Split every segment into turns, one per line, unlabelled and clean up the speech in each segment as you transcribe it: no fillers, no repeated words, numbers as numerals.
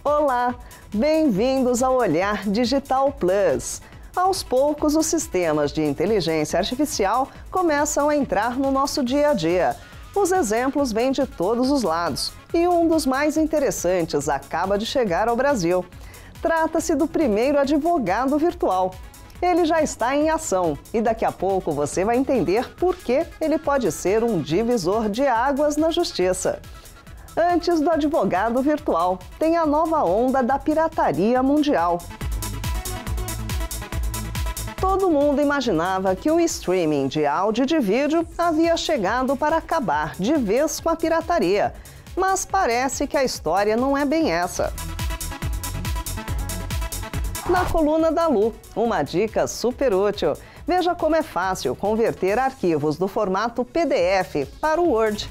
Olá, bem-vindos ao Olhar Digital Plus. Aos poucos, os sistemas de inteligência artificial começam a entrar no nosso dia a dia. Os exemplos vêm de todos os lados e um dos mais interessantes acaba de chegar ao Brasil. Trata-se do primeiro advogado virtual. Ele já está em ação e daqui a pouco você vai entender por que ele pode ser um divisor de águas na justiça. Antes do advogado virtual, tem a nova onda da pirataria mundial. Todo mundo imaginava que o streaming de áudio e de vídeo havia chegado para acabar de vez com a pirataria, mas parece que a história não é bem essa. Na coluna da Lu, uma dica super útil. Veja como é fácil converter arquivos do formato PDF para o Word.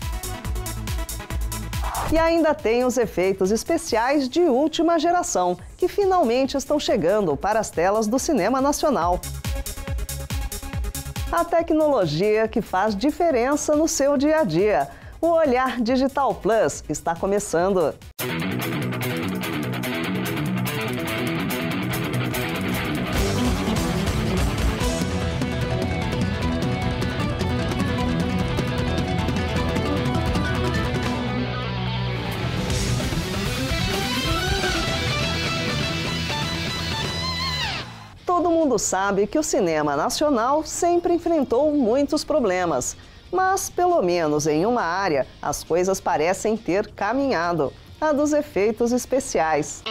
E ainda tem os efeitos especiais de última geração, que finalmente estão chegando para as telas do cinema nacional. A tecnologia que faz diferença no seu dia a dia. O Olhar Digital Plus está começando. Todo mundo sabe que o cinema nacional sempre enfrentou muitos problemas, mas pelo menos em uma área as coisas parecem ter caminhado, a dos efeitos especiais.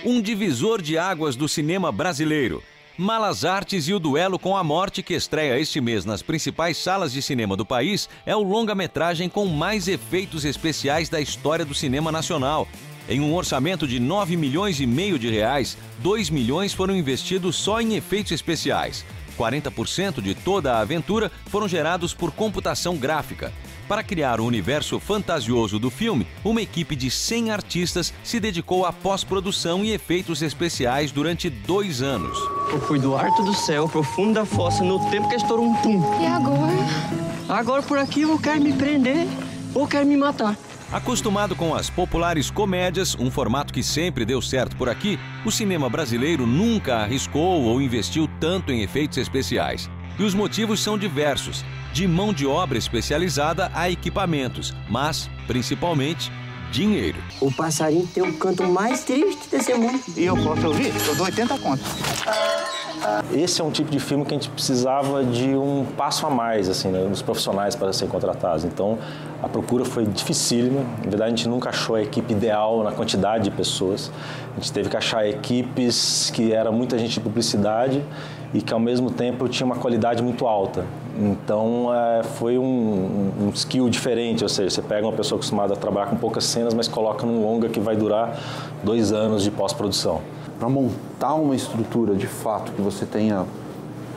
Um divisor de águas do cinema brasileiro. Malas Artes e o Duelo com a Morte, que estreia este mês nas principais salas de cinema do país, é o longa-metragem com mais efeitos especiais da história do cinema nacional. Em um orçamento de 9,5 milhões de reais, 2 milhões foram investidos só em efeitos especiais. 40% de toda a aventura foram gerados por computação gráfica. Para criar o universo fantasioso do filme, uma equipe de 100 artistas se dedicou à pós-produção e efeitos especiais durante 2 anos.
Eu fui do alto do céu, profundo da fossa, no tempo que estourou um pum.
E agora?
Agora por aqui ou quer me prender ou quer me matar.
Acostumado com as populares comédias, um formato que sempre deu certo por aqui, o cinema brasileiro nunca arriscou ou investiu tanto em efeitos especiais. E os motivos são diversos, de mão de obra especializada a equipamentos, mas, principalmente, dinheiro.
O passarinho tem o canto mais triste desse mundo.
E eu posso ouvir? Eu dou 80 contos.
Esse é um tipo de filme que a gente precisava de um passo a mais, assim, né, nos profissionais para serem contratados. Então, a procura foi dificílima. Na verdade, a gente nunca achou a equipe ideal na quantidade de pessoas. A gente teve que achar equipes que era muita gente de publicidade e que, ao mesmo tempo, tinha uma qualidade muito alta. Então, foi um skill diferente, ou seja, você pega uma pessoa acostumada a trabalhar com poucas cenas, mas coloca num longa que vai durar 2 anos de pós-produção.
Para montar uma estrutura de fato que você tenha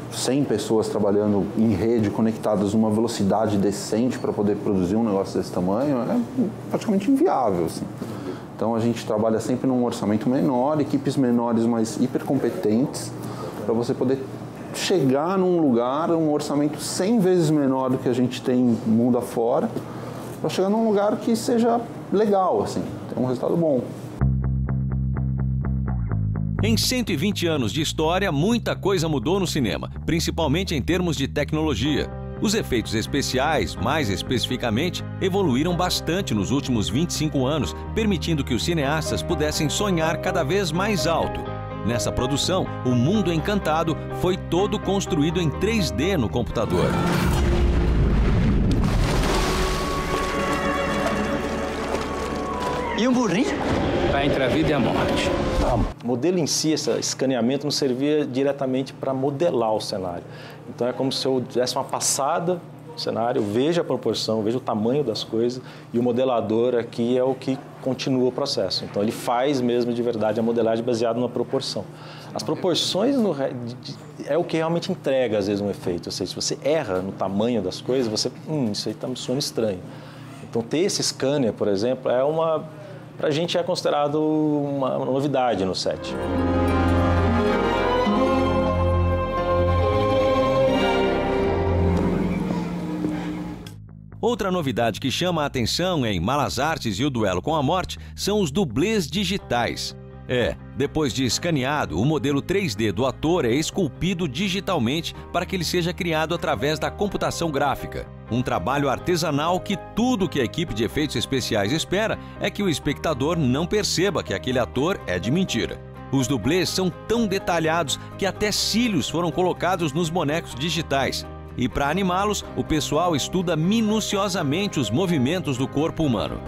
100 pessoas trabalhando em rede, conectadas numa velocidade decente para poder produzir um negócio desse tamanho, é praticamente inviável, assim. Então a gente trabalha sempre num orçamento menor, equipes menores, mas hipercompetentes, para você poder chegar num lugar, um orçamento 100 vezes menor do que a gente tem mundo afora, para chegar num lugar que seja legal, assim, ter um resultado bom.
Em 120 anos de história, muita coisa mudou no cinema, principalmente em termos de tecnologia. Os efeitos especiais, mais especificamente, evoluíram bastante nos últimos 25 anos, permitindo que os cineastas pudessem sonhar cada vez mais alto. Nessa produção, o Mundo Encantado foi todo construído em 3D no computador.
E um burrinho?
Está entre a vida e a morte.
O modelo em si, esse escaneamento, não servia diretamente para modelar o cenário. Então é como se eu desse uma passada no cenário, veja a proporção, veja o tamanho das coisas, e o modelador aqui é o que continua o processo. Então ele faz mesmo de verdade a modelagem baseada na proporção. As proporções é o que realmente entrega às vezes um efeito. Ou seja, se você erra no tamanho das coisas, você, isso aí está me soando estranho. Então ter esse scanner, por exemplo, pra gente é considerado uma novidade no set.
Outra novidade que chama a atenção em Malas Artes e o Duelo com a Morte são os dublês digitais. Depois de escaneado, o modelo 3D do ator é esculpido digitalmente para que ele seja criado através da computação gráfica. Um trabalho artesanal que tudo que a equipe de efeitos especiais espera é que o espectador não perceba que aquele ator é de mentira. Os dublês são tão detalhados que até cílios foram colocados nos bonecos digitais. E para animá-los, o pessoal estuda minuciosamente os movimentos do corpo humano.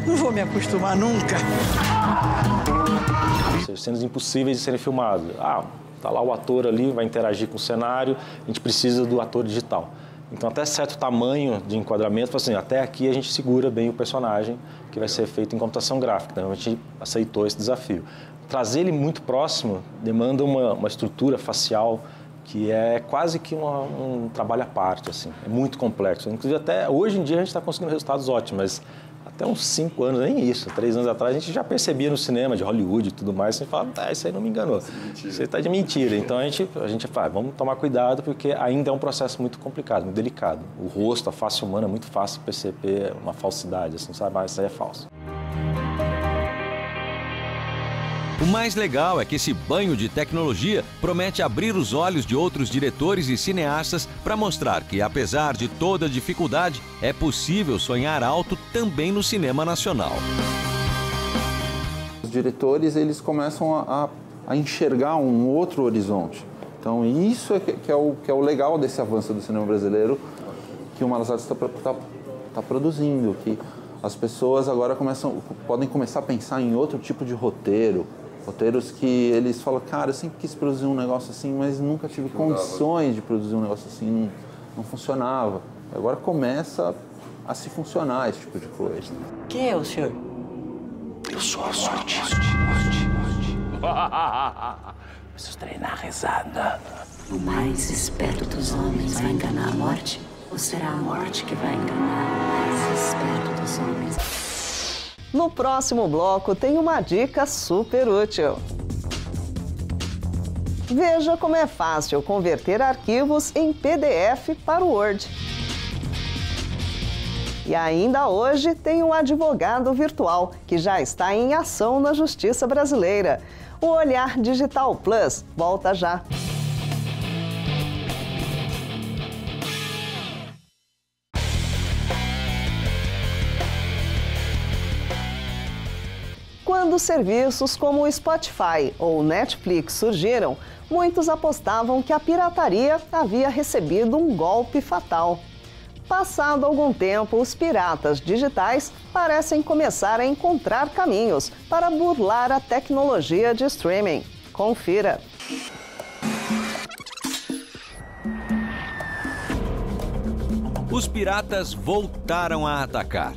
Não vou me acostumar nunca.
Cenas impossíveis de serem filmadas. Tá lá o ator ali, vai interagir com o cenário, a gente precisa do ator digital. Então, até certo tamanho de enquadramento, assim, até aqui a gente segura bem o personagem que vai ser feito em computação gráfica. Então, a gente aceitou esse desafio. Trazer ele muito próximo demanda uma estrutura facial que é quase que um trabalho à parte, assim. É muito complexo. Inclusive, até hoje em dia a gente está conseguindo resultados ótimos, mas até uns 5 anos, nem isso, 3 anos atrás, a gente já percebia no cinema de Hollywood e tudo mais, a gente falava, isso aí não me enganou, isso aí está de mentira. Então a gente fala, vamos tomar cuidado porque ainda é um processo muito complicado, muito delicado. O rosto, a face humana é muito fácil perceber uma falsidade, assim, sabe? Mas isso aí é falso.
O mais legal é que esse banho de tecnologia promete abrir os olhos de outros diretores e cineastas para mostrar que, apesar de toda a dificuldade, é possível sonhar alto também no cinema nacional.
Os diretores, eles começam a enxergar um outro horizonte. Então, isso que é o legal desse avanço do cinema brasileiro que o Malas Artes está produzindo, que as pessoas agora podem começar a pensar em outro tipo de roteiro. Roteiros que eles falam, cara, eu sempre quis produzir um negócio assim, mas nunca tive condições de produzir um negócio assim, não funcionava. Agora começa a se funcionar esse tipo de coisa.
Quem é o senhor?
Eu sou a sorte. Preciso treinar a rezada.
O mais esperto dos homens vai enganar a morte? Ou será a morte que vai enganar o mais esperto dos homens?
No próximo bloco tem uma dica super útil. Veja como é fácil converter arquivos em PDF para o Word. E ainda hoje tem um advogado virtual que já está em ação na Justiça Brasileira. O Olhar Digital Plus volta já. Quando serviços como o Spotify ou Netflix surgiram, muitos apostavam que a pirataria havia recebido um golpe fatal. Passado algum tempo, os piratas digitais parecem começar a encontrar caminhos para burlar a tecnologia de streaming. Confira!
Os piratas voltaram a atacar.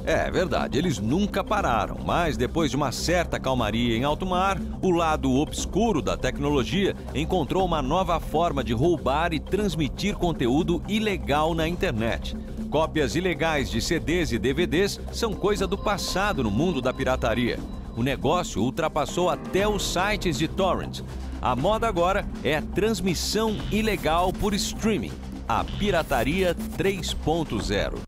É verdade, eles nunca pararam, mas depois de uma certa calmaria em alto mar, o lado obscuro da tecnologia encontrou uma nova forma de roubar e transmitir conteúdo ilegal na internet. Cópias ilegais de CDs e DVDs são coisa do passado no mundo da pirataria. O negócio ultrapassou até os sites de torrent. A moda agora é a transmissão ilegal por streaming, a pirataria 3.0.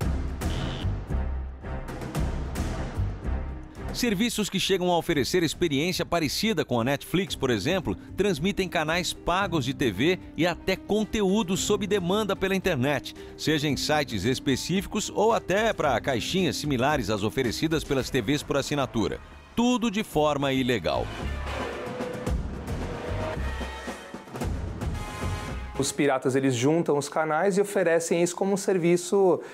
Serviços que chegam a oferecer experiência parecida com a Netflix, por exemplo, transmitem canais pagos de TV e até conteúdo sob demanda pela internet, seja em sites específicos ou até para caixinhas similares às oferecidas pelas TVs por assinatura. Tudo de forma ilegal.
Os piratas, eles juntam os canais e oferecem isso como um serviço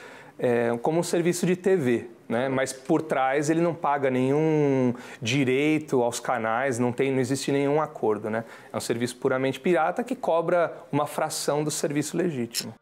de TV. Né? Mas por trás ele não paga nenhum direito aos canais, não existe nenhum acordo. Né? É um serviço puramente pirata que cobra uma fração do serviço legítimo.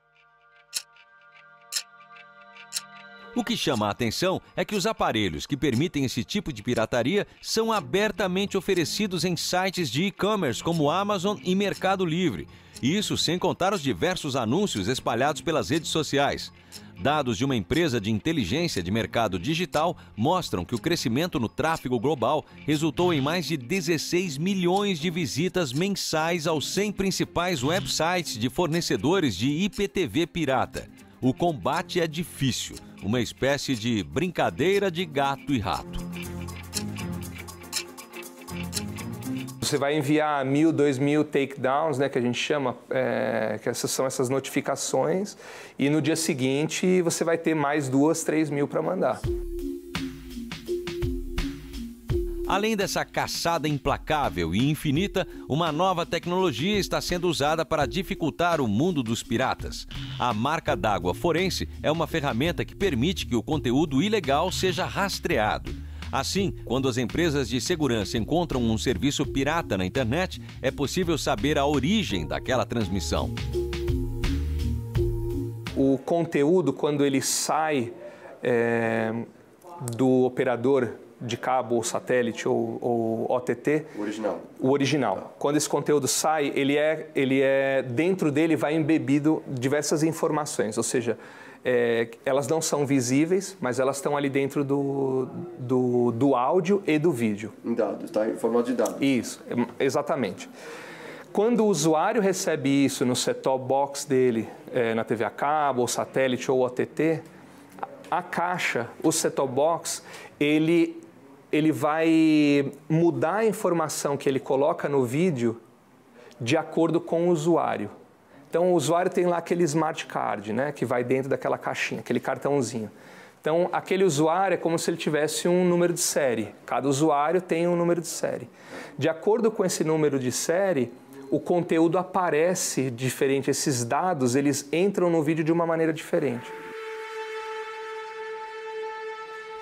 O que chama a atenção é que os aparelhos que permitem esse tipo de pirataria são abertamente oferecidos em sites de e-commerce como Amazon e Mercado Livre. Isso sem contar os diversos anúncios espalhados pelas redes sociais. Dados de uma empresa de inteligência de mercado digital mostram que o crescimento no tráfego global resultou em mais de 16 milhões de visitas mensais aos 100 principais websites de fornecedores de IPTV pirata. O combate é difícil, uma espécie de brincadeira de gato e rato.
Você vai enviar 1.000, 2.000 takedowns, né, que a gente chama, que são essas notificações, e no dia seguinte você vai ter mais 2.000, 3.000 para mandar.
Além dessa caçada implacável e infinita, uma nova tecnologia está sendo usada para dificultar o mundo dos piratas. A marca d'água forense é uma ferramenta que permite que o conteúdo ilegal seja rastreado. Assim, quando as empresas de segurança encontram um serviço pirata na internet, é possível saber a origem daquela transmissão.
O conteúdo, quando ele sai do operador de cabo ou satélite ou OTT... O original. Quando esse conteúdo sai, dentro dele vai embebido diversas informações, ou seja, elas não são visíveis, mas elas estão ali dentro do áudio e do vídeo.
Em dados, tá? Em formato de dados.
Isso, exatamente. Quando o usuário recebe isso no set-top box dele, na TV a cabo, ou satélite ou OTT, a caixa, o set-top box, ele vai mudar a informação que ele coloca no vídeo de acordo com o usuário. Então, o usuário tem lá aquele smart card, né, que vai dentro daquela caixinha, aquele cartãozinho. Então, aquele usuário é como se ele tivesse um número de série. Cada usuário tem um número de série. De acordo com esse número de série, o conteúdo aparece diferente. Esses dados, eles entram no vídeo de uma maneira diferente.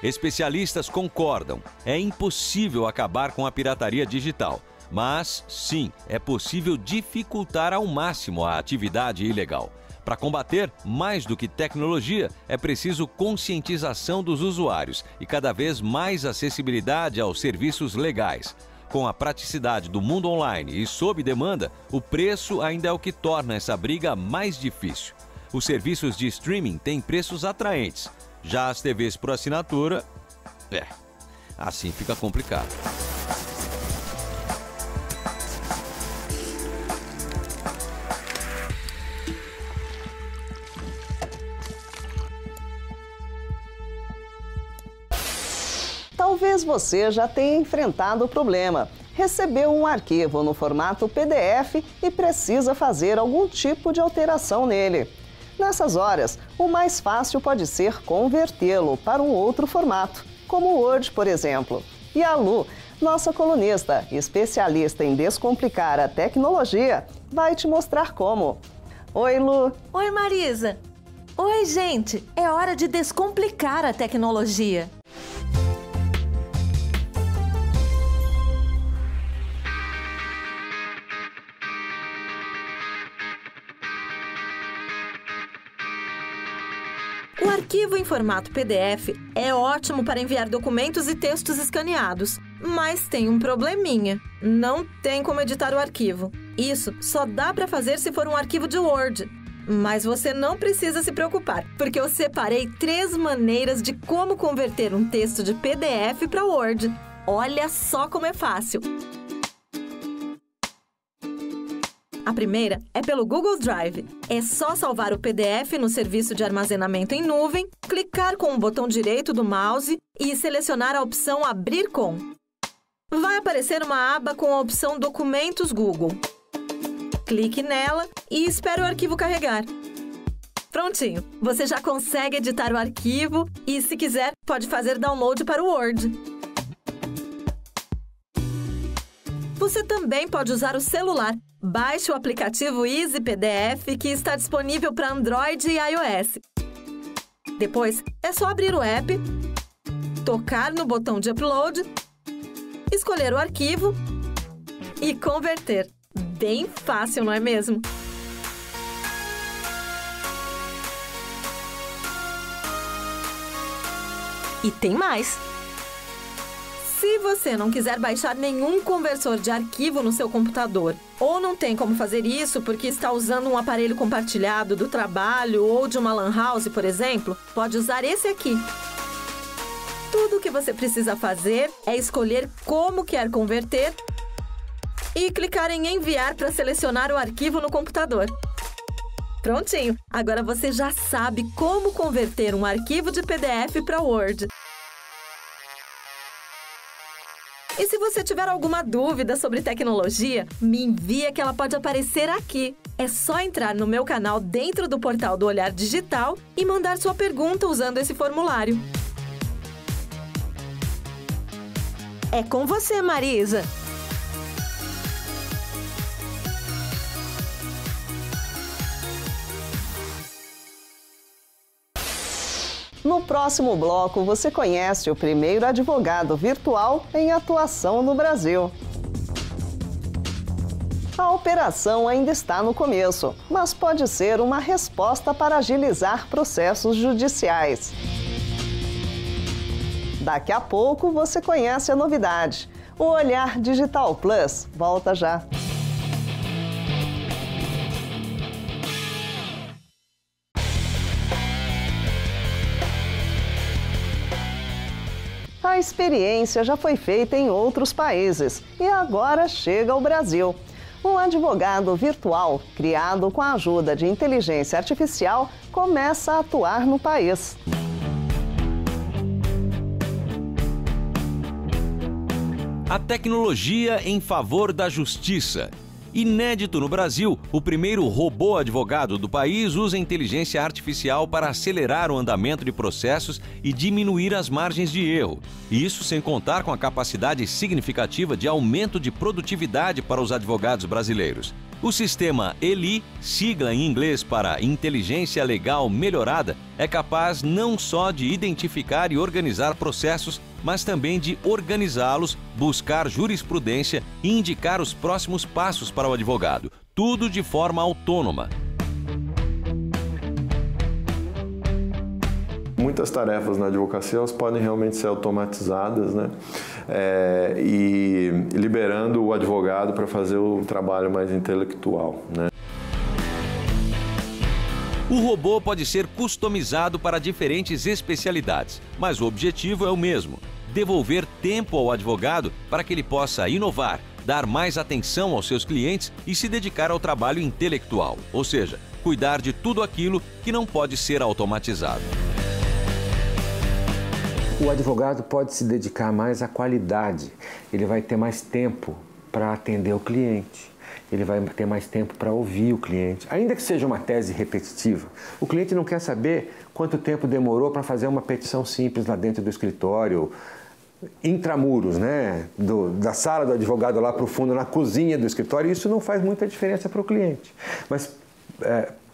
Especialistas concordam, é impossível acabar com a pirataria digital. Mas, sim, é possível dificultar ao máximo a atividade ilegal. Para combater, mais do que tecnologia, é preciso conscientização dos usuários e cada vez mais acessibilidade aos serviços legais. Com a praticidade do mundo online e sob demanda, o preço ainda é o que torna essa briga mais difícil. Os serviços de streaming têm preços atraentes. Já as TVs por assinatura, assim fica complicado.
Talvez você já tenha enfrentado o problema. Recebeu um arquivo no formato PDF e precisa fazer algum tipo de alteração nele. Nessas horas, o mais fácil pode ser convertê-lo para um outro formato, como o Word, por exemplo. E a Lu, nossa colunista, especialista em descomplicar a tecnologia, vai te mostrar como. Oi, Lu!
Oi, Marisa! Oi, gente! É hora de descomplicar a tecnologia. O arquivo em formato PDF é ótimo para enviar documentos e textos escaneados, mas tem um probleminha. Não tem como editar o arquivo. Isso só dá para fazer se for um arquivo de Word. Mas você não precisa se preocupar, porque eu separei 3 maneiras de como converter um texto de PDF para Word. Olha só como é fácil! A primeira é pelo Google Drive. É só salvar o PDF no serviço de armazenamento em nuvem, clicar com o botão direito do mouse e selecionar a opção Abrir com. Vai aparecer uma aba com a opção Documentos Google. Clique nela e espere o arquivo carregar. Prontinho! Você já consegue editar o arquivo e, se quiser, pode fazer download para o Word. Você também pode usar o celular. Baixe o aplicativo Easy PDF, que está disponível para Android e iOS. Depois, é só abrir o app, tocar no botão de upload, escolher o arquivo e converter. Bem fácil, não é mesmo? E tem mais! Se você não quiser baixar nenhum conversor de arquivo no seu computador, ou não tem como fazer isso porque está usando um aparelho compartilhado do trabalho ou de uma lan house, por exemplo, pode usar esse aqui. Tudo o que você precisa fazer é escolher como quer converter e clicar em enviar para selecionar o arquivo no computador. Prontinho! Agora você já sabe como converter um arquivo de PDF para Word. E se você tiver alguma dúvida sobre tecnologia, me envia que ela pode aparecer aqui. É só entrar no meu canal dentro do portal do Olhar Digital e mandar sua pergunta usando esse formulário. É com você, Marisa!
No próximo bloco, você conhece o primeiro advogado virtual em atuação no Brasil. A operação ainda está no começo, mas pode ser uma resposta para agilizar processos judiciais. Daqui a pouco você conhece a novidade. O Olhar Digital Plus volta já. A experiência já foi feita em outros países e agora chega ao Brasil. Um advogado virtual, criado com a ajuda de inteligência artificial, começa a atuar no país.
A tecnologia em favor da justiça. Inédito no Brasil, o primeiro robô advogado do país usa inteligência artificial para acelerar o andamento de processos e diminuir as margens de erro. Isso sem contar com a capacidade significativa de aumento de produtividade para os advogados brasileiros. O sistema ELI, sigla em inglês para Inteligência Legal Melhorada, é capaz não só de identificar e organizar processos, mas também de organizá-los, buscar jurisprudência e indicar os próximos passos para o advogado. Tudo de forma autônoma.
Muitas tarefas na advocacia elas podem realmente ser automatizadas, né? E liberando o advogado para fazer o trabalho mais intelectual, né?
O robô pode ser customizado para diferentes especialidades, mas o objetivo é o mesmo: devolver tempo ao advogado para que ele possa inovar, dar mais atenção aos seus clientes e se dedicar ao trabalho intelectual, ou seja, cuidar de tudo aquilo que não pode ser automatizado.
O advogado pode se dedicar mais à qualidade, ele vai ter mais tempo para atender o cliente, ele vai ter mais tempo para ouvir o cliente, ainda que seja uma tese repetitiva. O cliente não quer saber quanto tempo demorou para fazer uma petição simples lá dentro do escritório, intramuros, né? Da sala do advogado lá para o fundo, na cozinha do escritório. Isso não faz muita diferença para o cliente, mas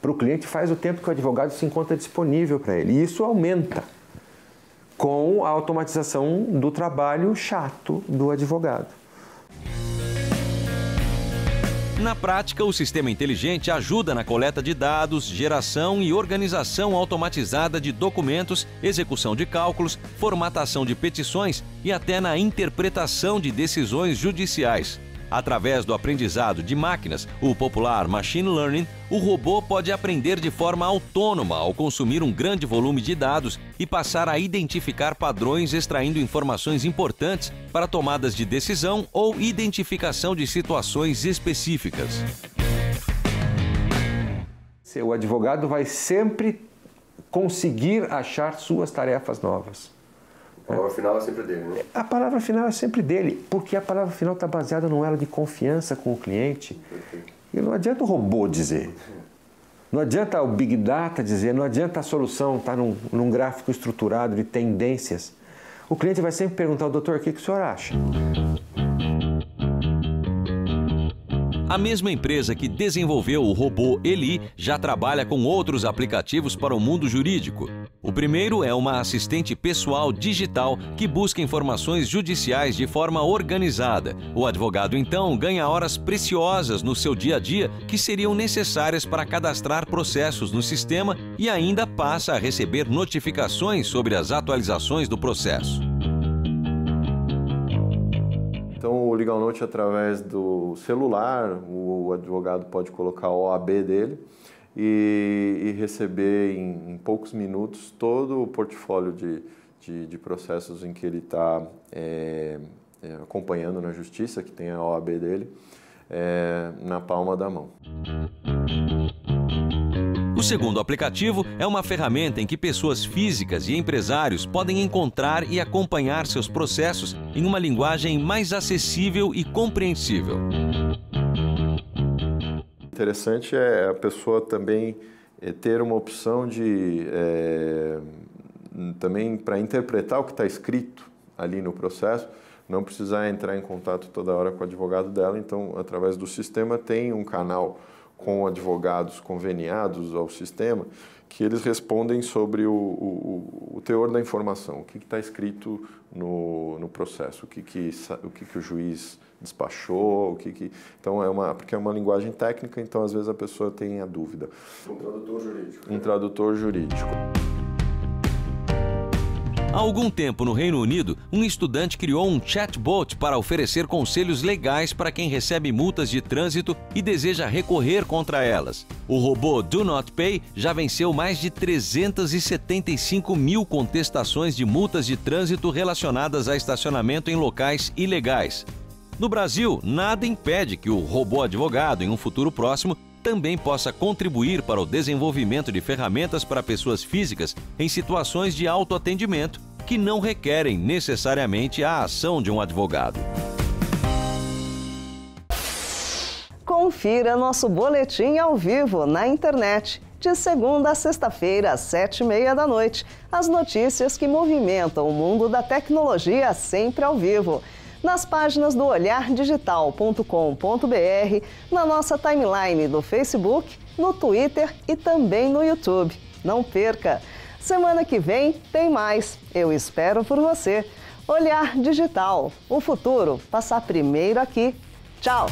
para o cliente faz o tempo que o advogado se encontra disponível para ele, e isso aumenta com a automatização do trabalho chato do advogado.
Na prática, o sistema inteligente ajuda na coleta de dados, geração e organização automatizada de documentos, execução de cálculos, formatação de petições e até na interpretação de decisões judiciais. Através do aprendizado de máquinas, o popular machine learning, o robô pode aprender de forma autônoma ao consumir um grande volume de dados e passar a identificar padrões extraindo informações importantes para tomadas de decisão ou identificação de situações específicas.
O advogado vai sempre conseguir achar suas tarefas novas.
A palavra final é sempre dele, né?
A palavra final é sempre dele, porque a palavra final está baseada num elo de confiança com o cliente. E não adianta o robô dizer, não adianta o Big Data dizer, não adianta a solução estar num gráfico estruturado de tendências. O cliente vai sempre perguntar ao doutor, o que o senhor acha?
A mesma empresa que desenvolveu o robô Eli já trabalha com outros aplicativos para o mundo jurídico. O primeiro é uma assistente pessoal digital que busca informações judiciais de forma organizada. O advogado, então, ganha horas preciosas no seu dia a dia que seriam necessárias para cadastrar processos no sistema e ainda passa a receber notificações sobre as atualizações do processo.
Então, o Legal Note, através do celular, o advogado pode colocar a OAB dele e receber em poucos minutos todo o portfólio de processos em que ele está acompanhando na justiça, que tem a OAB dele, na palma da mão.
O segundo aplicativo é uma ferramenta em que pessoas físicas e empresários podem encontrar e acompanhar seus processos em uma linguagem mais acessível e compreensível.
Interessante é a pessoa também ter uma opção de também para interpretar o que está escrito ali no processo, não precisar entrar em contato toda hora com o advogado dela. Então, através do sistema tem um canal com advogados conveniados ao sistema, que eles respondem sobre o teor da informação, o que está escrito no processo, o que o juiz despachou, Então, porque é uma linguagem técnica, então às vezes a pessoa tem a dúvida.
Um tradutor jurídico.
Um tradutor jurídico.
Há algum tempo, no Reino Unido, um estudante criou um chatbot para oferecer conselhos legais para quem recebe multas de trânsito e deseja recorrer contra elas. O robô Do Not Pay já venceu mais de 375 mil contestações de multas de trânsito relacionadas a estacionamento em locais ilegais. No Brasil, nada impede que o robô advogado, em um futuro próximo, também possa contribuir para o desenvolvimento de ferramentas para pessoas físicas em situações de autoatendimento que não requerem necessariamente a ação de um advogado.
Confira nosso boletim ao vivo na internet, de segunda a sexta-feira, às 7h30 da noite. As notícias que movimentam o mundo da tecnologia sempre ao vivo. Nas páginas do olhardigital.com.br, na nossa timeline do Facebook, no Twitter e também no YouTube. Não perca! Semana que vem tem mais. Eu espero por você. Olhar Digital. O futuro passa primeiro aqui. Tchau!